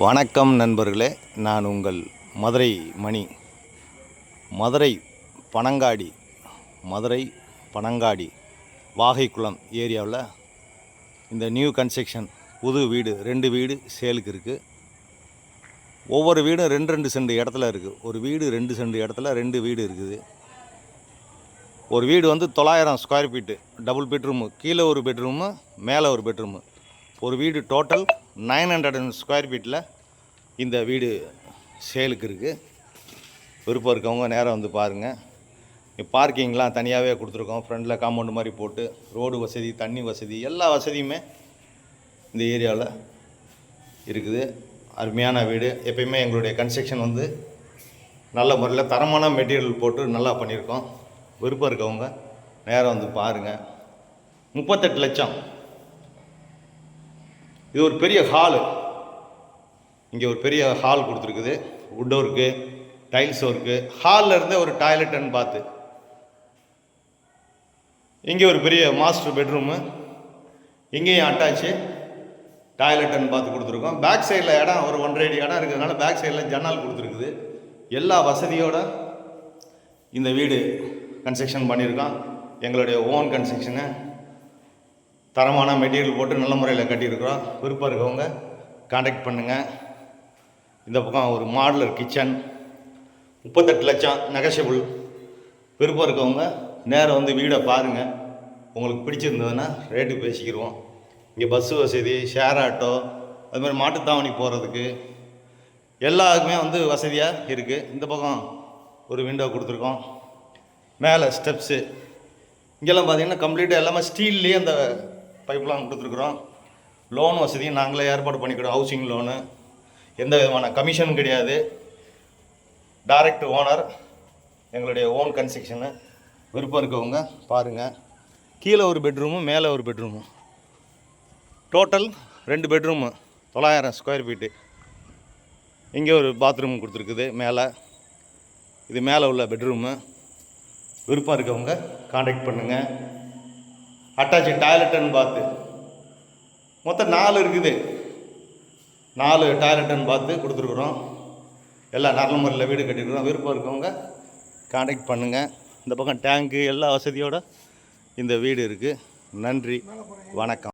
வணக்கம் நண்பர்களே, நான் உங்கள் மதுரை மணி. மதுரை பனங்காடி வாகைக்குளம் ஏரியாவில் இந்த நியூ கன்ஸ்ட்ரக்ஷன் புது வீடு 2 வீடு சேலுக்கு இருக்குது. ஒவ்வொரு வீடும் 2 சென்ட் இடத்துல இருக்குது. ஒரு வீடு 2 சென்ட் இடத்துல 2 வீடு இருக்குது. ஒரு வீடு வந்து 900 ஸ்கொயர் ஃபீட்டு, டபுள் பெட்ரூமு, கீழே ஒரு பெட்ரூமு, மேலே ஒரு பெட்ரூமு. ஒரு வீடு டோட்டல் 900 ஸ்கொயர் ஃபீட்டில் இந்த வீடு சேலுக்கு இருக்குது. விருப்பம் இருக்கவங்க நேராக வந்து பாருங்கள். பார்க்கிங்லாம் தனியாகவே கொடுத்துருக்கோம். ஃப்ரண்டில் காம்பவுண்டு மாதிரி போட்டு ரோடு வசதி, தண்ணி வசதி, எல்லா வசதியுமே இந்த ஏரியாவில் இருக்குது. அருமையான வீடு. எப்பயுமே எங்களுடைய கன்ஸ்ட்ரக்ஷன் வந்து நல்ல முறையில் தரமான மெட்டீரியல் போட்டு நல்லா பண்ணியிருக்கோம். விருப்பம் இருக்கவங்க நேராக வந்து பாருங்கள். 38 லட்சம். இது ஒரு பெரிய ஹாலு. இங்கே ஒரு பெரிய ஹால் கொடுத்துருக்குது. Wood work, tiles work. ஹாலில் இருந்து ஒரு டாய்லெட் அண்ட் பாத்து. இங்கே ஒரு பெரிய மாஸ்டர் பெட்ரூமு. இங்கேயும் அட்டாச்சு டாய்லெட் அண்ட் பாத்து கொடுத்துருக்கோம். பேக் சைடில் இடம் ஒரு 1.5 அடி இடம் இருக்கிறதுனால பேக் சைடில் ஜன்னல் கொடுத்துருக்குது. எல்லா வசதியோட இந்த வீடு கன்ஸ்ட்ரக்ஷன் பண்ணியிருக்கோம். எங்களுடைய ஓன் கன்ஸ்ட்ரக்ஷனு, தரமான மெட்டீரியல் போட்டு நல்ல முறையில் கட்டியிருக்கிறோம். விருப்பம் இருக்கவங்க கான்டாக்ட் பண்ணுங்கள். இந்த பக்கம் ஒரு மாடுலர் கிச்சன், 38 லட்சம் நெகஷியபிள். விருப்பம் இருக்கவங்க நேரம் வந்து வீடை பாருங்கள். உங்களுக்கு பிடிச்சிருந்ததுன்னா ரேட்டு பேசிக்கிடுவோம். இங்கே பஸ்ஸு வசதி, ஷேர் ஆட்டோ, அது மாதிரி மாட்டுத்தாவணி போகிறதுக்கு எல்லாருக்குமே வந்து வசதியாக இருக்குது. இந்த பக்கம் ஒரு விண்டோ கொடுத்துருக்கோம். மேலே ஸ்டெப்ஸு. இங்கெல்லாம் பார்த்திங்கன்னா கம்ப்ளீட்டாக எல்லாமே ஸ்டீல்லேயே அந்த பைப்லாம் கொடுத்துருக்குறோம். லோன் வசதியும் நாங்களே ஏற்பாடு பண்ணிக்கிறோம். ஹவுசிங் லோனு, எந்த விதமான கமிஷனும் கிடையாது. டைரக்ட் ஓனர், எங்களுடைய ஓன் கன்ஸ்ட்ரக்ஷனு. விருப்பம் இருக்கவங்க பாருங்கள். கீழே ஒரு பெட்ரூமு, மேலே ஒரு bedroom. Total 2 bedroom, 900 square feet. இங்கே ஒரு பாத்ரூம் கொடுத்துருக்குது மேலே. இது மேலே உள்ள பெட்ரூமு. விருப்பம் இருக்கவங்க கான்டாக்ட் பண்ணுங்கள். அட்டாச்சு டாய்லெட் அண்ட் பாத்து. மொத்தம் 4 இருக்குது. 4 டாய்லெட் அண்ட் பாத்து கொடுத்துருக்குறோம். எல்லாம் நல்ல முறையில் வீடு கட்டியிருக்கிறோம். விருப்பம் இருக்கவங்க கான்டாக்ட் பண்ணுங்கள். இந்த பக்கம் டேங்க்கு எல்லா வசதியோடு இந்த வீடு இருக்குது. நன்றி, வணக்கம்.